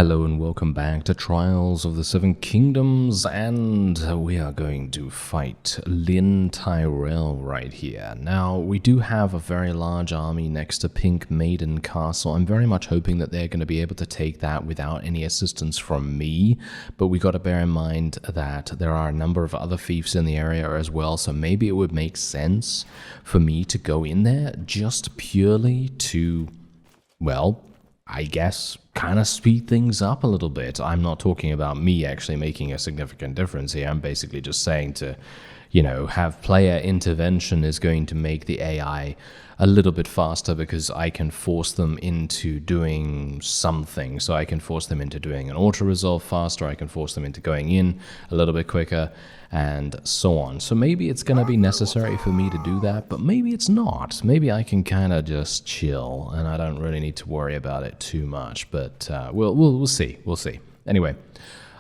Hello and welcome back to Trials of the Seven Kingdoms, and we are going to fight Lynn Tyrell right here. Now, we do have a very large army next to Pink Maiden Castle. I'm very much hoping that they're going to be able to take that without any assistance from me, but we got to bear in mind that there are a number of other fiefs in the area as well, so maybe it would make sense for me to go in there just purely to, well, I guess, kind of speed things up a little bit. I'm not talking about me actually making a significant difference here. I'm basically just saying to, have player intervention is going to make the AI a little bit faster because I can force them into doing something. So I can force them into doing an auto-resolve faster, I can force them into going in a little bit quicker, and so on. So maybe it's going to be necessary for me to do that, but maybe it's not. Maybe I can kind of just chill, and I don't really need to worry about it too much, but we'll see. We'll see. Anyway,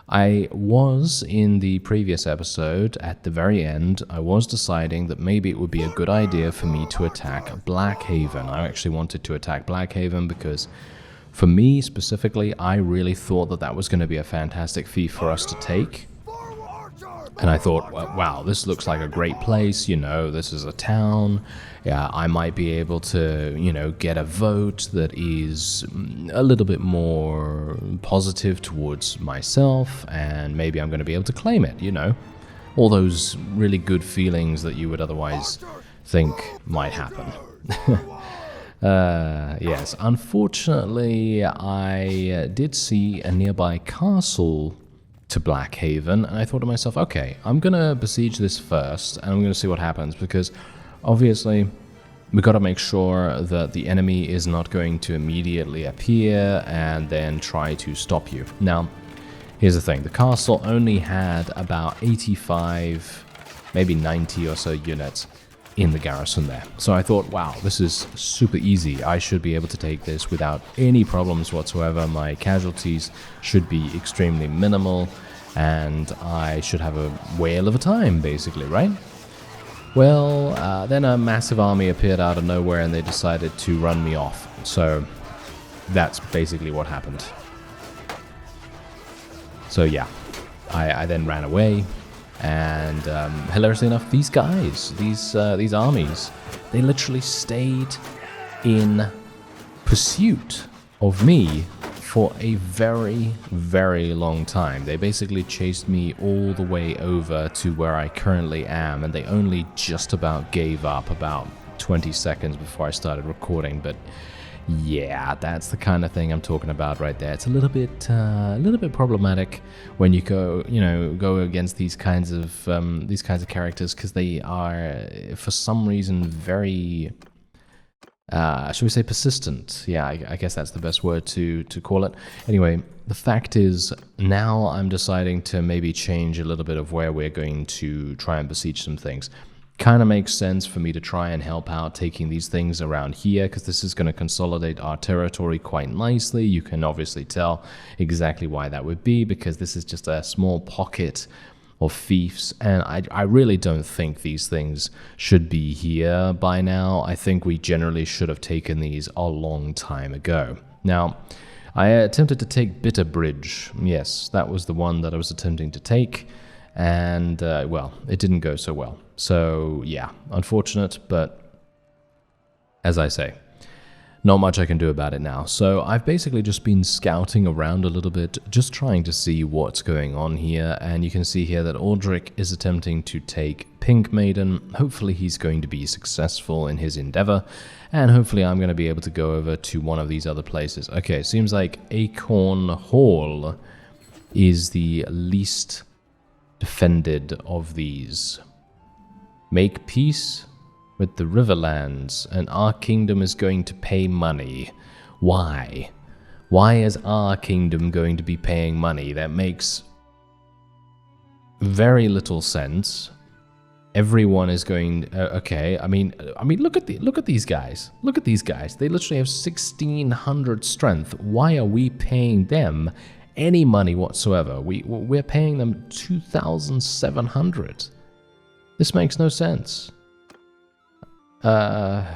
I was, in the previous episode, at the very end, I was deciding that maybe it would be a good idea for me to attack Blackhaven. I actually wanted to attack Blackhaven because, for me specifically, I really thought that that was going to be a fantastic fief for us to take. And I thought, well, wow, this looks like a great place, this is a town. Yeah, I might be able to, get a vote that is a little bit more positive towards myself, and maybe I'm going to be able to claim it, all those really good feelings that you would otherwise think might happen. Yes, unfortunately, I did see a nearby castle to Blackhaven, and I thought to myself, okay, I'm going to besiege this first, and I'm going to see what happens, because obviously we got to make sure that the enemy is not going to immediately appear and then try to stop you. Now, here's the thing, the castle only had about 85, maybe 90 or so units in the garrison there. So I thought, wow, this is super easy. I should be able to take this without any problems whatsoever. My casualties should be extremely minimal, and I should have a whale of a time, basically, right? Well, then a massive army appeared out of nowhere, and they decided to run me off. So that's basically what happened. So yeah, I then ran away. And hilariously enough, these guys, these armies, they literally stayed in pursuit of me for a very, very long time. They basically chased me all the way over to where I currently am, and they only just about gave up about 20 seconds before I started recording. But yeah, that's the kind of thing I'm talking about right there. It's a little bit problematic when you go against these kinds of characters, because they are, for some reason, very, should we say, persistent? Yeah, I guess that's the best word to call it. Anyway, the fact is, now I'm deciding to maybe change a little bit of where we're going to try and besiege some things. Kind of makes sense for me to try and help out taking these things around here, because this is going to consolidate our territory quite nicely. You can obviously tell exactly why that would be, because this is just a small pocket of fiefs, and I really don't think these things should be here by now. I think we generally should have taken these a long time ago. Now, I attempted to take Bitterbridge. Yes, that was the one that I was attempting to take, and well, it didn't go so well. So yeah, unfortunate, but as I say, not much I can do about it now. So I've basically just been scouting around a little bit, just trying to see what's going on here, and you can see here that Aldrich is attempting to take Pink Maiden. Hopefully he's going to be successful in his endeavor, and hopefully I'm going to be able to go over to one of these other places. Okay, seems like Acorn Hall is the least defended of these. Make peace with the Riverlands, and our kingdom is going to pay money. Why? Why is our kingdom going to be paying money? That makes very little sense. Everyone is going. Okay, I mean, look at these guys. Look at these guys. They literally have 1,600 strength. Why are we paying them any money whatsoever? We're paying them 2,700. This makes no sense. I'm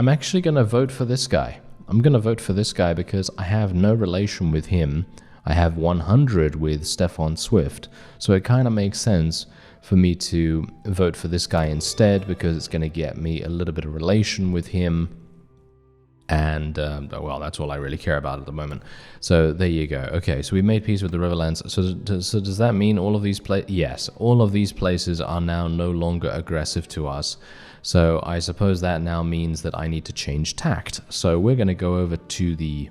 actually going to vote for this guy. I'm going to vote for this guy because I have no relation with him. I have 100 with Stefan Swift, so it kind of makes sense for me to vote for this guy instead because it's going to get me a little bit of relation with him. And, well, that's all I really care about at the moment. So there you go. Okay, so we made peace with the Riverlands. So does that mean all of these places... Yes, all of these places are now no longer aggressive to us. So I suppose that now means that I need to change tact. So we're going to go over to the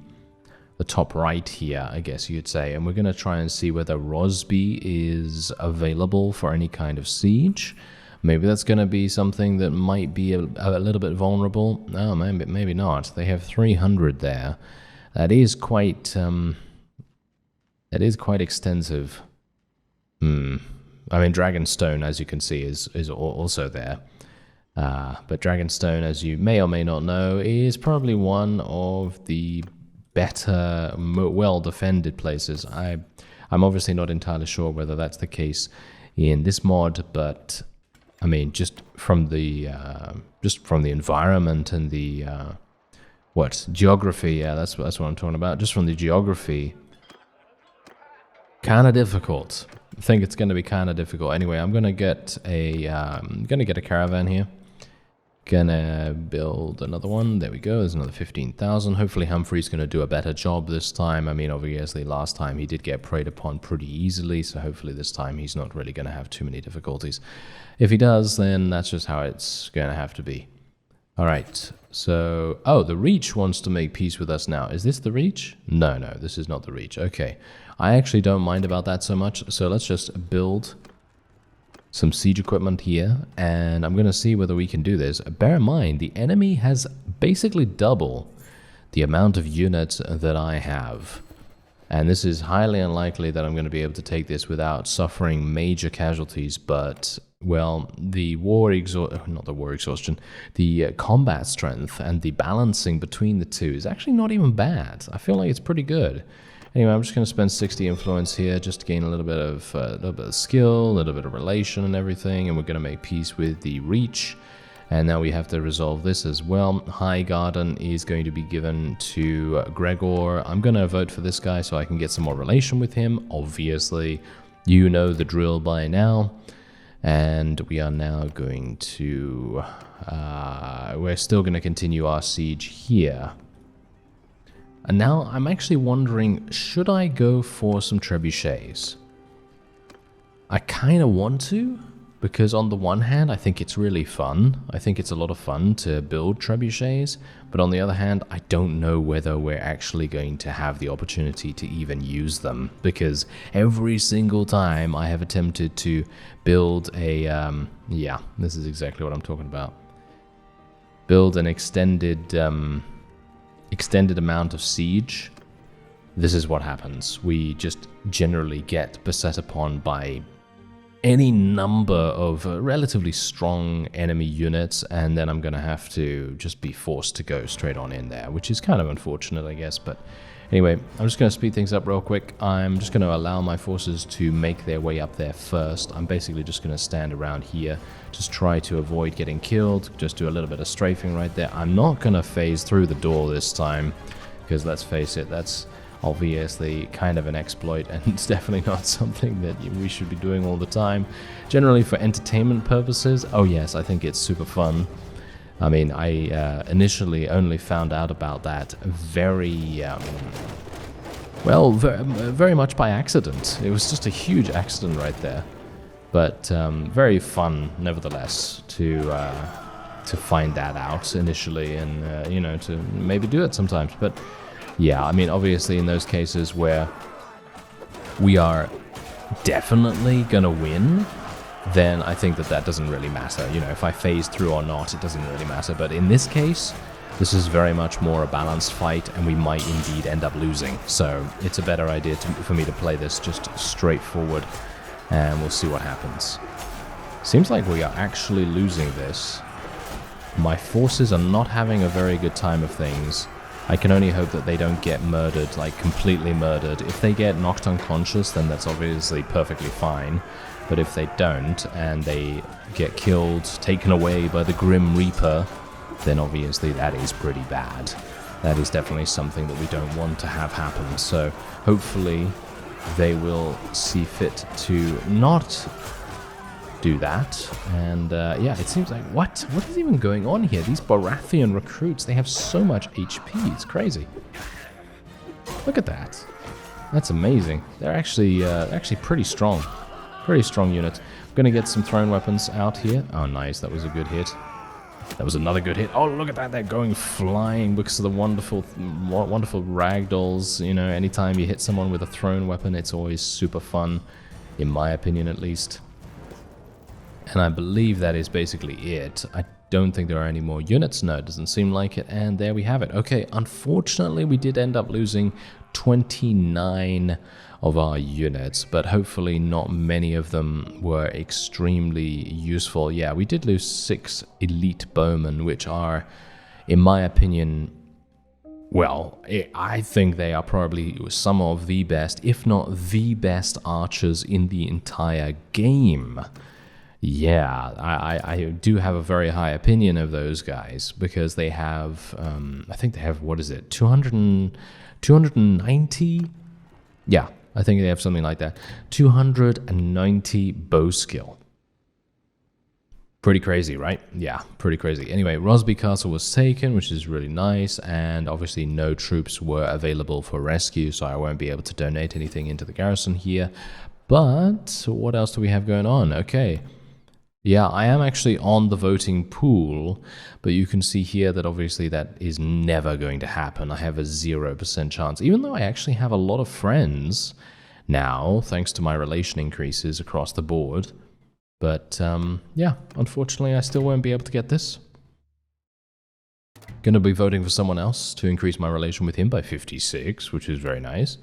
top right here, I guess you'd say. And we're going to try and see whether Rosby is available for any kind of siege. Maybe that's going to be something that might be a little bit vulnerable. No, maybe not. They have 300 there. That is quite extensive. I mean, Dragonstone, as you can see, is also there. But Dragonstone, as you may or may not know, is probably one of the better, well-defended places. I'm obviously not entirely sure whether that's the case in this mod, but I mean, just from the environment and the geography. Yeah, that's what I'm talking about. Just from the geography, kind of difficult. I think it's going to be kind of difficult. Anyway, I'm gonna get a caravan here. Gonna build another one. There we go. There's another 15,000. Hopefully Humphrey's gonna do a better job this time. I mean, obviously last time he did get preyed upon pretty easily, so hopefully this time he's not really gonna have too many difficulties. If he does, then that's just how it's gonna have to be. All right. So, oh, the Reach wants to make peace with us now. Is this the Reach? No, this is not the Reach. Okay. I actually don't mind about that so much. So let's just build some siege equipment here, and I'm going to see whether we can do this. Bear in mind, the enemy has basically double the amount of units that I have. And this is highly unlikely that I'm going to be able to take this without suffering major casualties, but, well, the combat strength and the balancing between the two is actually not even bad. I feel like it's pretty good. Anyway, I'm just going to spend 60 influence here just to gain a little bit of skill, a little bit of relation and everything, and we're going to make peace with the Reach. And now we have to resolve this as well. High Garden is going to be given to Gregor. I'm going to vote for this guy so I can get some more relation with him. Obviously, you know the drill by now. And we are now going to... we're still going to continue our siege here. And now I'm actually wondering, should I go for some trebuchets? I kind of want to, because on the one hand, I think it's really fun. I think it's a lot of fun to build trebuchets, but on the other hand, I don't know whether we're actually going to have the opportunity to even use them, because every single time I have attempted to build a, yeah, this is exactly what I'm talking about. Build an extended amount of siege, this is what happens. We just generally get beset upon by any number of relatively strong enemy units, and then I'm going to have to just be forced to go straight on in there, which is kind of unfortunate, I guess. But anyway, I'm just going to speed things up real quick. I'm just going to allow my forces to make their way up there first. I'm basically just going to stand around here, just try to avoid getting killed, just do a little bit of strafing right there. I'm not going to phase through the door this time, because let's face it, that's obviously kind of an exploit, and it's definitely not something that we should be doing all the time. Generally for entertainment purposes, oh yes, I think it's super fun. I mean, I initially only found out about that very much by accident. It was just a huge accident right there. But very fun, nevertheless, to find that out initially and, you know, to maybe do it sometimes. But yeah, I mean, obviously in those cases where we are definitely going to win, then I think that doesn't really matter. You know, if I phase through or not, it doesn't really matter. But in this case, this is very much more a balanced fight, and we might indeed end up losing. So it's a better idea for me to play this just straightforward, and we'll see what happens. Seems like we are actually losing this. My forces are not having a very good time of things. I can only hope that they don't get murdered, like completely murdered. If they get knocked unconscious, then that's obviously perfectly fine. But if they don't, and they get killed, taken away by the Grim Reaper, then obviously that is pretty bad. that is definitely something that we don't want to have happen. So hopefully they will see fit to not do that. And yeah, it seems like, what is even going on here? These Baratheon recruits, they have so much HP. It's crazy. Look at that. That's amazing. They're actually pretty strong. Pretty strong unit. I'm gonna get some thrown weapons out here. Oh, nice. That was a good hit. That was another good hit. Oh, look at that. They're going flying because of the wonderful ragdolls. You know, anytime you hit someone with a thrown weapon, it's always super fun, in my opinion at least. And I believe that is basically it. I don't think there are any more units. No, it doesn't seem like it. And there we have it. Okay, unfortunately, we did end up losing 29 of our units, but hopefully not many of them were extremely useful. Yeah, we did lose 6 elite bowmen, which are, in my opinion, well, I think they are probably some of the best, if not the best archers in the entire game. Yeah, I do have a very high opinion of those guys, because they have, I think they have, what is it, 290? Yeah, I think they have something like that. 290 bow skill. Pretty crazy, right? Yeah, pretty crazy. Anyway, Rosby Castle was taken, which is really nice, and obviously no troops were available for rescue, so I won't be able to donate anything into the garrison here. But what else do we have going on? Okay. Yeah, I am actually on the voting pool, but you can see here that obviously that is never going to happen. I have a 0% chance, even though I actually have a lot of friends now, thanks to my relation increases across the board. But yeah, unfortunately, I still won't be able to get this. Going to be voting for someone else to increase my relation with him by 56, which is very nice.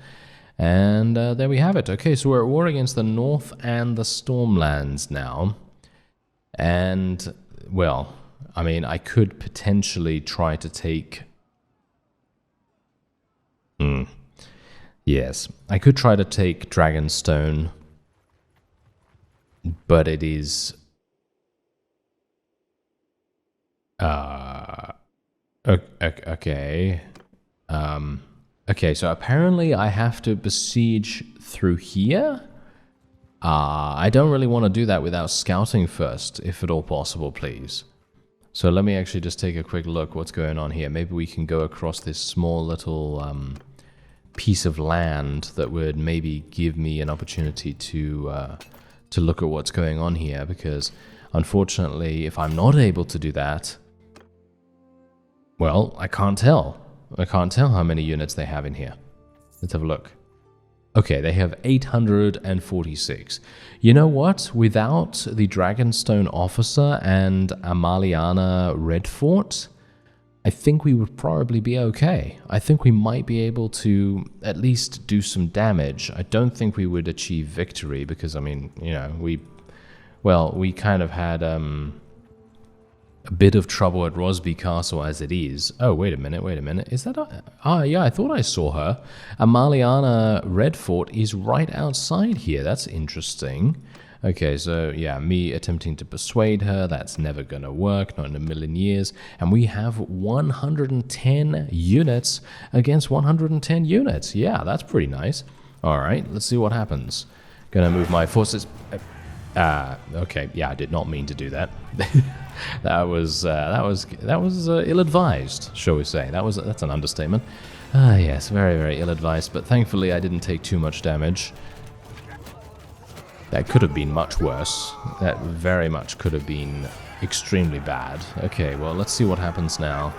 And there we have it. Okay, so we're at war against the North and the Stormlands now. And, well, I mean, I could potentially try to take... Yes, I could try to take Dragonstone, but it is... Okay. Okay, so apparently I have to besiege through here? I don't really want to do that without scouting first, if at all possible, please. So let me actually just take a quick look what's going on here. Maybe we can go across this small little piece of land that would maybe give me an opportunity to look at what's going on here, because unfortunately, if I'm not able to do that, well, I can't tell. I can't tell how many units they have in here. Let's have a look. Okay, they have 846. You know what? Without the Dragonstone officer and Amaliana Red Fort, I think we would probably be okay. I think we might be able to at least do some damage. I don't think we would achieve victory because, I mean, you know, we kind of had a bit of trouble at Rosby Castle as it is. Oh, wait a minute. Is that... yeah, I thought I saw her. Amaliana Red Fort is right outside here. That's interesting. Okay, so yeah, me attempting to persuade her, that's never gonna work, not in a million years. And we have 110 units against 110 units. Yeah, that's pretty nice. All right, let's see what happens. Gonna move my forces... okay, yeah, I did not mean to do that. that was ill-advised, shall we say. That's an understatement. Yes, very, very ill-advised, but thankfully I didn't take too much damage. That could have been much worse. That very much could have been extremely bad. Okay, well, let's see what happens now.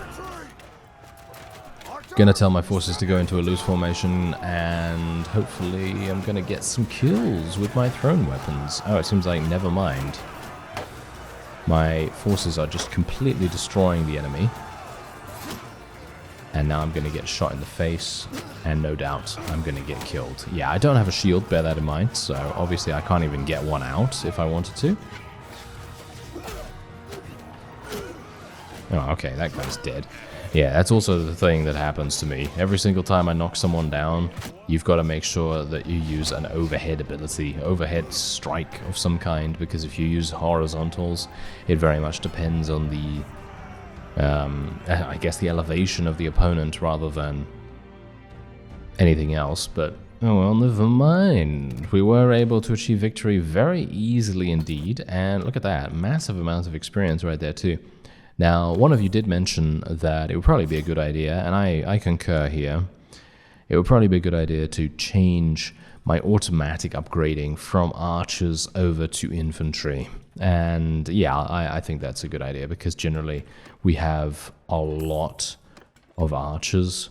Gonna tell my forces to go into a loose formation, and hopefully I'm gonna get some kills with my thrown weapons. Oh, it seems like never mind. My forces are just completely destroying the enemy. And now I'm gonna get shot in the face, and no doubt I'm gonna get killed. Yeah, I don't have a shield, bear that in mind, so obviously I can't even get one out if I wanted to. Oh, okay, that guy's dead. Yeah, that's also the thing that happens to me. Every single time I knock someone down, you've got to make sure that you use an overhead ability, overhead strike of some kind, because if you use horizontals, it very much depends on I guess the elevation of the opponent rather than anything else, but oh well, never mind. We were able to achieve victory very easily indeed, and look at that, massive amount of experience right there too. Now, one of you did mention that it would probably be a good idea, and I concur here, it would probably be a good idea to change my automatic upgrading from archers over to infantry. And yeah, I think that's a good idea, because generally we have a lot of archers,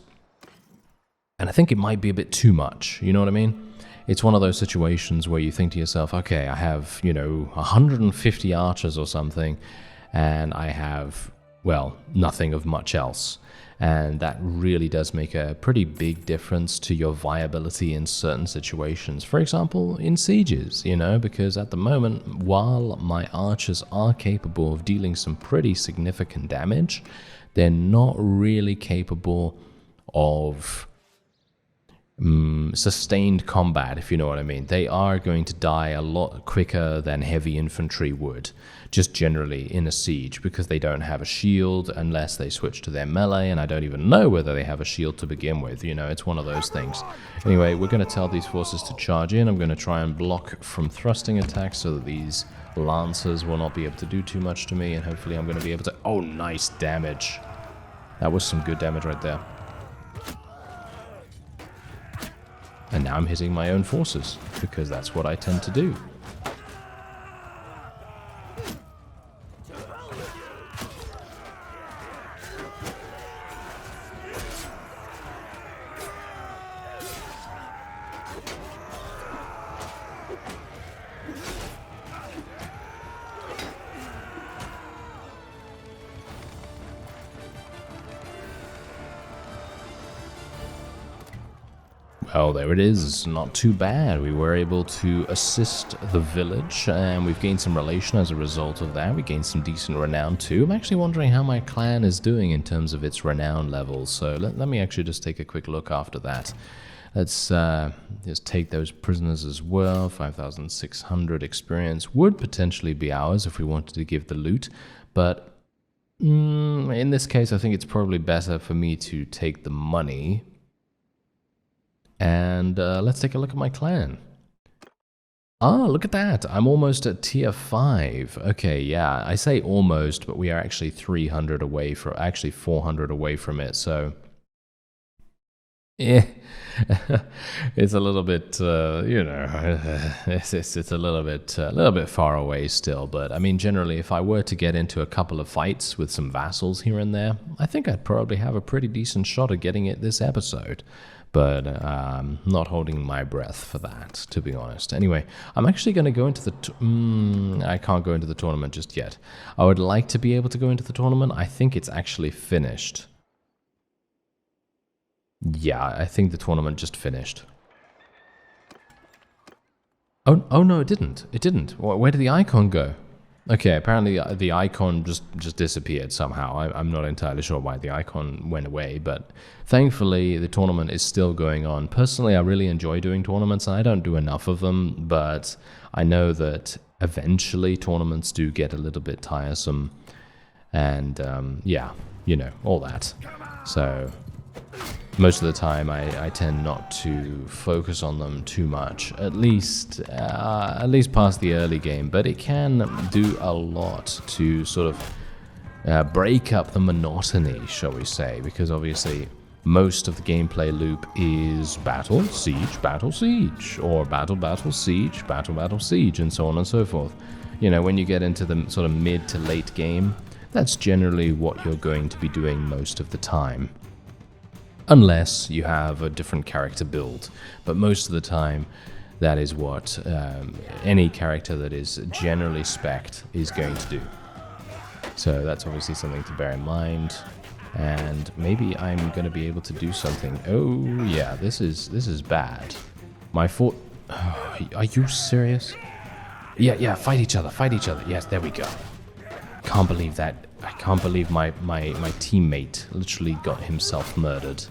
and I think it might be a bit too much, you know what I mean? It's one of those situations where you think to yourself, okay, I have, 150 archers or something, and I have, well, nothing of much else. And that really does make a pretty big difference to your viability in certain situations. For example, in sieges, because at the moment, while my archers are capable of dealing some pretty significant damage, they're not really capable of sustained combat, if you know what I mean. They are going to die a lot quicker than heavy infantry would, just generally in a siege, because they don't have a shield unless they switch to their melee, and I don't even know whether they have a shield to begin with. It's one of those things. Anyway, we're going to tell these forces to charge in. I'm going to try and block from thrusting attacks so that these lancers will not be able to do too much to me, and hopefully I'm going to be able to... Oh, nice damage. That was some good damage right there. And now I'm hitting my own forces, because that's what I tend to do. Well, there it is. Not too bad. We were able to assist the village, and we've gained some relation as a result of that. We gained some decent renown too. I'm actually wondering how my clan is doing in terms of its renown levels, so let me actually just take a quick look after that. Let's just take those prisoners as well. 5,600 experience would potentially be ours if we wanted to give the loot, but in this case I think it's probably better for me to take the money. And let's take a look at my clan. Ah, look at that. I'm almost at tier 5. Okay, yeah, I say almost, but we are actually 300 away from, actually 400 away from it, so... Yeah, it's a little bit, it's a little bit far away still, but I mean, generally, if I were to get into a couple of fights with some vassals here and there, I think I'd probably have a pretty decent shot at getting it this episode. But not holding my breath for that, to be honest. Anyway, I'm actually going to go into the... I can't go into the tournament just yet. I would like to be able to go into the tournament. I think it's actually finished. Yeah, I think the tournament just finished. Oh no, it didn't. It didn't. Where did the icon go? Okay, apparently the icon just disappeared somehow. I'm not entirely sure why the icon went away, but thankfully the tournament is still going on. Personally, I really enjoy doing tournaments, and I don't do enough of them, but I know that eventually tournaments do get a little bit tiresome, and yeah, all that. So... most of the time, I tend not to focus on them too much, at least past the early game, but it can do a lot to sort of break up the monotony, shall we say, because obviously most of the gameplay loop is battle, siege, or battle, siege, battle, siege, and so on and so forth. When you get into the sort of mid to late game, that's generally what you're going to be doing most of the time. Unless you have a different character build, but most of the time that is what any character that is generally spec'd is going to do. So that's obviously something to bear in mind, and maybe I'm going to be able to do something. Oh yeah, this is bad. My fort... Oh, are you serious? Yeah, fight each other. Yes, there we go. Can't believe that. I can't believe my teammate literally got himself murdered.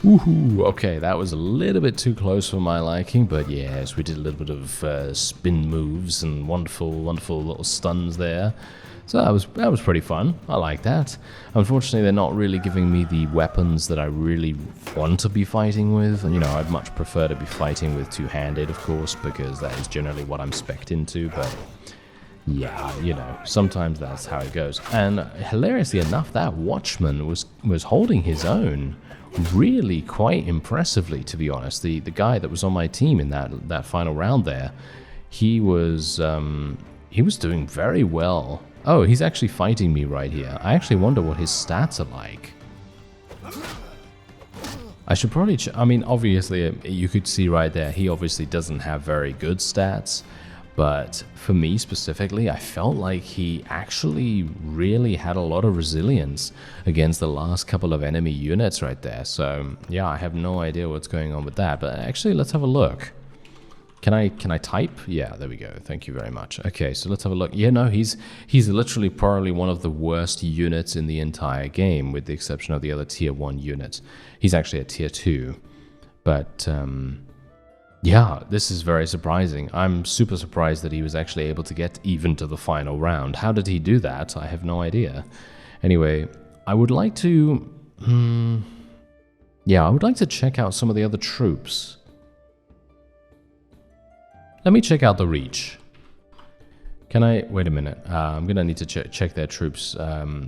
Woohoo! Okay, that was a little bit too close for my liking, but yes, we did a little bit of spin moves and wonderful little stuns there. So that was pretty fun. I like that. Unfortunately, they're not really giving me the weapons that I really want to be fighting with. You know, I'd much prefer to be fighting with two-handed, of course, because that is generally what I'm spec'd into, but yeah, you know, sometimes that's how it goes. And hilariously enough, that Watchman was holding his own really quite impressively, to be honest. The guy that was on my team in that final round there, he was doing very well. Oh, he's actually fighting me right here. I actually wonder what his stats are like. I should probably I mean, obviously, you could see right there, he obviously doesn't have very good stats. But for me specifically, I felt like he actually really had a lot of resilience against the last couple of enemy units right there. So yeah, I have no idea what's going on with that. But actually, let's have a look. Can I type? Yeah, there we go. Thank you very much. Okay, so let's have a look. Yeah, no, he's literally probably one of the worst units in the entire game, with the exception of the other tier 1 units. He's actually a tier 2. But yeah, this is very surprising. I'm super surprised that he was actually able to get even to the final round. How did he do that? I have no idea. Anyway, I would like to... yeah, I would like to check out some of the other troops. Let me check out the Reach. Can I... Wait a minute. I'm going to need to check their troops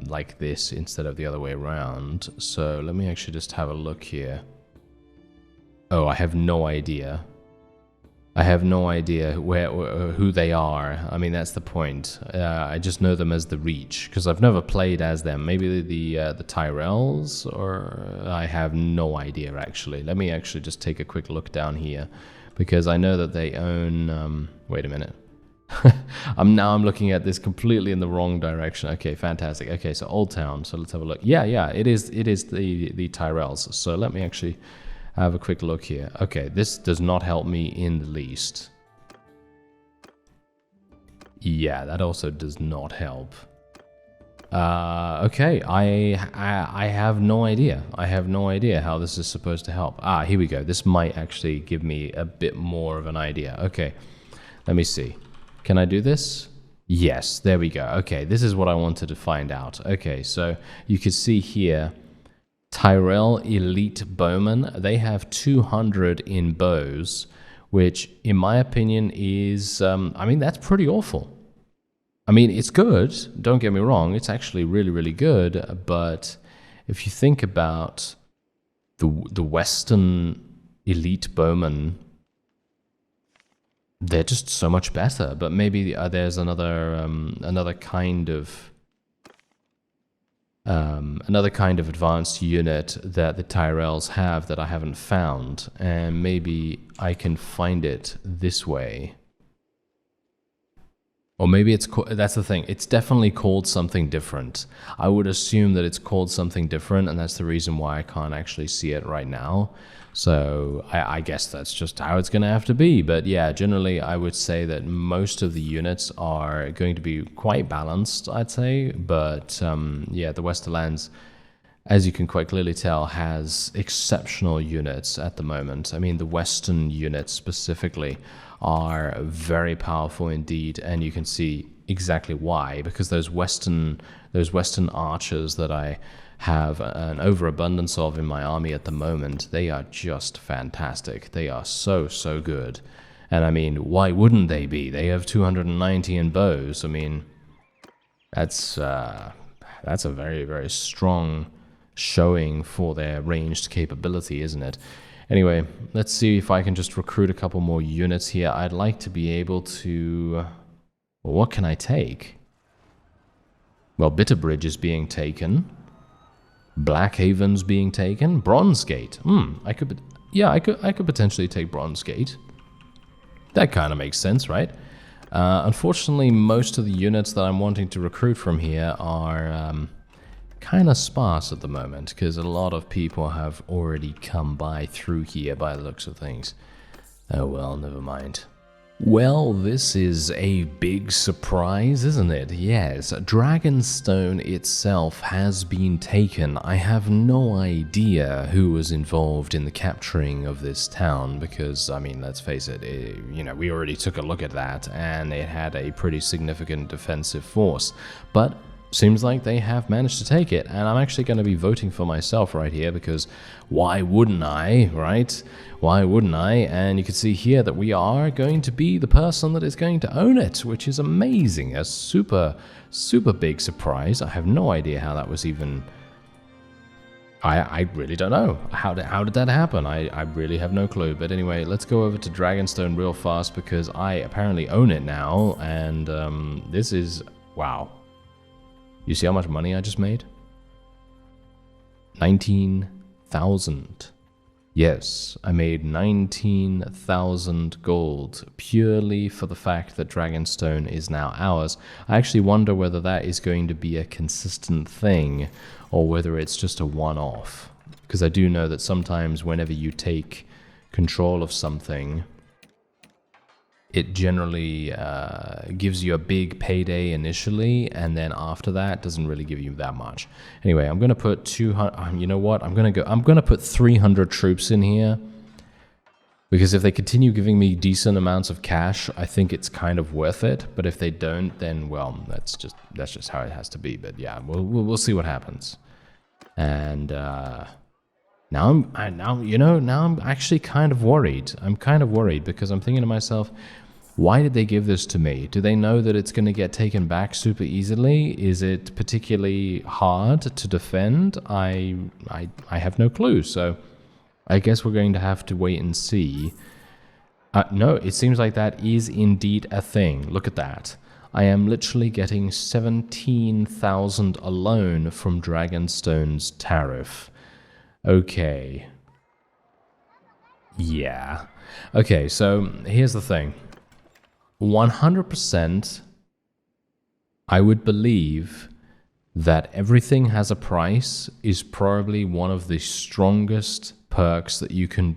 like this instead of the other way around. So let me actually just have a look here. Oh, I have no idea. I have no idea who they are. I mean, that's the point. I just know them as the Reach, because I've never played as them. Maybe the Tyrells, or I have no idea, actually. Let me actually just take a quick look down here, because I know that they own... wait a minute. I'm looking at this completely in the wrong direction. Okay, fantastic. Okay, so Old Town. So let's have a look. Yeah, it is the Tyrells. So let me actually... have a quick look here. Okay, this does not help me in the least. Yeah, that also does not help. Okay, I have no idea. I have no idea how this is supposed to help. Ah, here we go. This might actually give me a bit more of an idea. Okay, let me see. Can I do this? Yes, there we go. Okay, this is what I wanted to find out. Okay, so you can see here, Tyrell Elite Bowmen, they have 200 in bows, which in my opinion is, I mean, that's pretty awful. I mean, it's good, don't get me wrong, it's actually really, really good, but if you think about the Western Elite Bowmen, they're just so much better, but maybe there's another kind of advanced unit that the Tyrells have that I haven't found, and maybe I can find it this way. Or maybe it's that's the thing, it's definitely called something different. I would assume that it's called something different, and that's the reason why I can't actually see it right now. So I guess that's just how it's going to have to be. But yeah, generally I would say that most of the units are going to be quite balanced, I'd say. But yeah, the Westerlands, as you can quite clearly tell, has exceptional units at the moment. I mean, the Western units specifically are very powerful indeed, and you can see exactly why, because those Western archers that I have an overabundance of in my army at the moment, they are just fantastic. They are so good. And I mean, why wouldn't they be? They have 290 in bows. I mean, that's a very, very strong showing for their ranged capability, isn't it? Anyway, let's see if I can just recruit a couple more units here. I'd like to be able to... Well, what can I take? Well, Bitterbridge is being taken. Blackhaven's being taken. Bronzegate. I could potentially take Bronzegate. That kind of makes sense, right? Unfortunately, most of the units that I'm wanting to recruit from here are kind of sparse at the moment, because a lot of people have already come by through here by the looks of things. Oh well, never mind. Well, this is a big surprise, isn't it? Yes, Dragonstone itself has been taken. I have no idea who was involved in the capturing of this town because, I mean, let's face it, we already took a look at that and it had a pretty significant defensive force. But seems like they have managed to take it, and I'm actually going to be voting for myself right here because why wouldn't I, right? Why wouldn't I? And you can see here that we are going to be the person that is going to own it, which is amazing. A super, super big surprise. I have no idea how that was even... I really don't know. How did that happen? I really have no clue. But anyway, let's go over to Dragonstone real fast because I apparently own it now, and this is... wow. You see how much money I just made? 19,000. Yes, I made 19,000 gold purely for the fact that Dragonstone is now ours. I actually wonder whether that is going to be a consistent thing or whether it's just a one-off. Because I do know that sometimes whenever you take control of something, it generally gives you a big payday initially, and then after that doesn't really give you that much. Anyway, I'm gonna put 200. You know what? I'm gonna put 300 troops in here because if they continue giving me decent amounts of cash, I think it's kind of worth it. But if they don't, then well, that's just how it has to be. But yeah, we'll see what happens. And now I'm actually kind of worried. I'm kind of worried because I'm thinking to myself, why did they give this to me? Do they know that it's going to get taken back super easily? Is it particularly hard to defend? I have no clue. So I guess we're going to have to wait and see. No, it seems like that is indeed a thing. Look at that. I am literally getting 17,000 alone from Dragonstone's tariff. Okay. Yeah. Okay, so here's the thing. 100% I would believe that everything has a price is probably one of the strongest perks that you can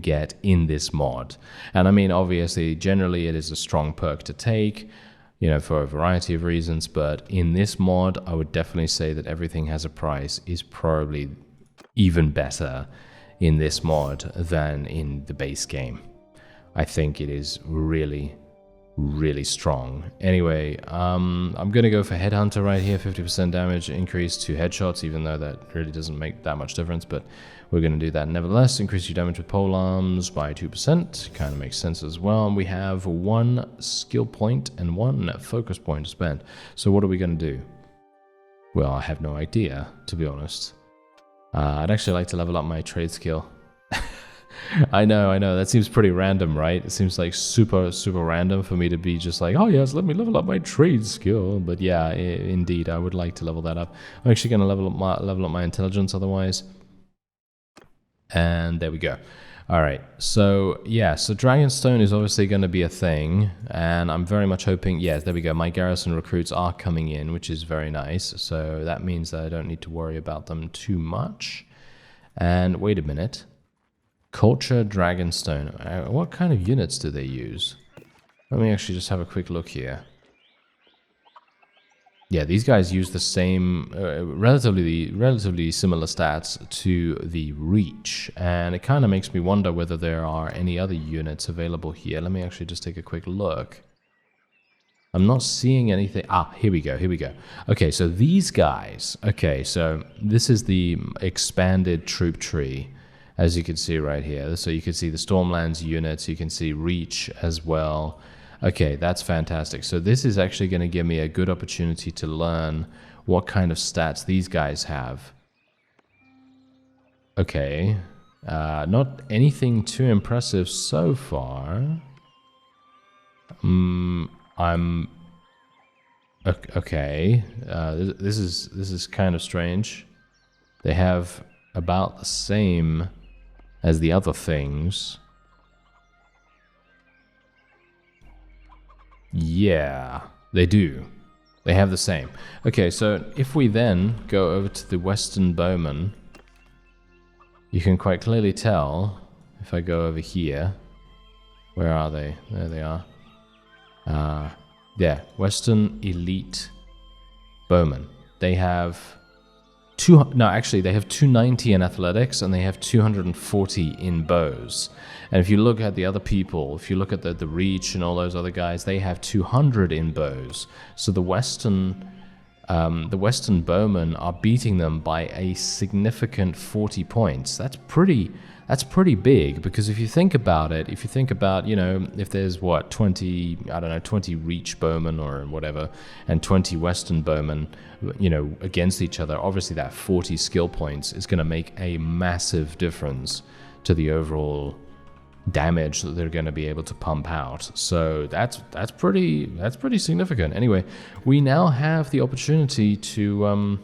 get in this mod. And I mean, obviously, generally it is a strong perk to take, for a variety of reasons, but in this mod, I would definitely say that everything has a price is probably even better in this mod than in the base game. I think it is really, really strong. Anyway, I'm gonna go for Headhunter right here, 50% damage increase to headshots, even though that really doesn't make that much difference, but we're gonna do that nevertheless. Increase your damage with polearms by 2%, kind of makes sense as well. And we have 1 skill point and 1 focus point to spend. So what are we gonna do? Well, I have no idea, to be honest. I'd actually like to level up my trade skill. I know, that seems pretty random, right? It seems like super, super random for me to be just like, oh yes, let me level up my trade skill. But yeah, indeed, I would like to level that up. I'm actually going to level up my intelligence otherwise. And there we go. All right, so yeah, so Dragonstone is obviously going to be a thing, and I'm very much hoping, yes, there we go, my garrison recruits are coming in, which is very nice, so that means that I don't need to worry about them too much. And wait a minute, Culture Dragonstone, what kind of units do they use? Let me actually just have a quick look here. Yeah, these guys use the same, relatively similar stats to the Reach, and it kind of makes me wonder whether there are any other units available here. Let me actually just take a quick look. I'm not seeing anything. Ah, here we go. Okay, so these guys. Okay, so this is the expanded troop tree, as you can see right here. So you can see the Stormlands units, you can see Reach as well. Okay, that's fantastic. So this is actually going to give me a good opportunity to learn what kind of stats these guys have. Okay, not anything too impressive so far. Okay. This is kind of strange. They have about the same as the other things. Yeah, they do. They have the same. Okay, so if we then go over to the Western Bowman, you can quite clearly tell, if I go over here, Where are they? There they are. Yeah, Western Elite Bowmen. They have they have 290 in athletics and they have 240 in bows. And if you look at the other people, if you look at the Reach and all those other guys, they have 200 in bows. So the Western bowmen are beating them by a significant 40 points. That's pretty big, because if you think about it, you know, if there's 20 Reach bowmen or whatever, and 20 Western bowmen, you know, against each other, obviously that 40 skill points is going to make a massive difference to the overall damage that they're going to be able to pump out. So that's pretty significant. Anyway, we now have the opportunity to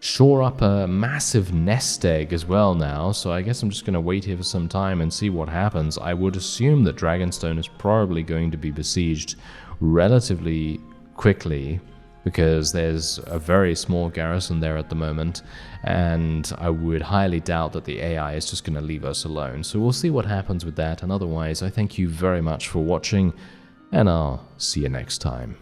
shore up a massive nest egg as well now. So I guess I'm just going to wait here for some time and see what happens. I would assume that Dragonstone is probably going to be besieged relatively quickly, because there's a very small garrison there at the moment, and I would highly doubt that the AI is just going to leave us alone. So we'll see what happens with that, and otherwise I thank you very much for watching, and I'll see you next time.